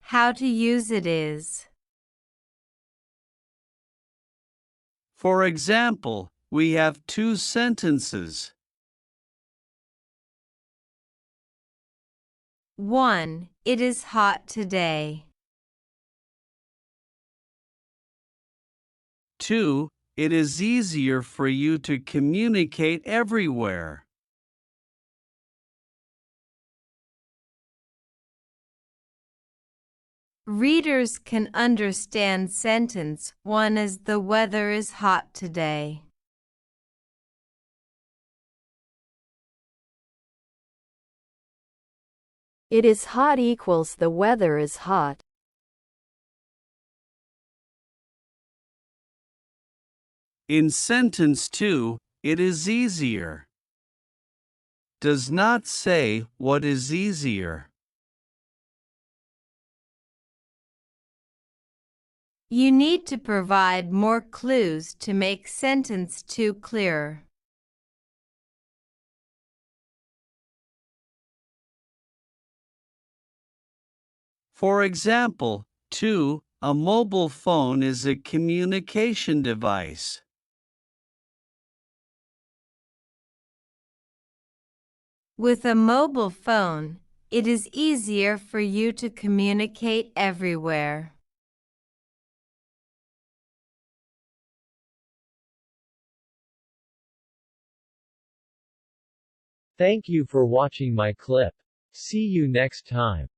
How to use it is. For example, we have two sentences. 1. It is hot today. 2. It is easier for you to communicate everywhere. Readers can understand sentence 1 as the weather is hot today. It is hot equals the weather is hot. In sentence 2, it is easier. Does not say what is easier. You need to provide more clues to make sentence 2 clearer. For example, 2. A mobile phone is a communication device. With a mobile phone, it is easier for you to communicate everywhere. Thank you for watching my clip. See you next time.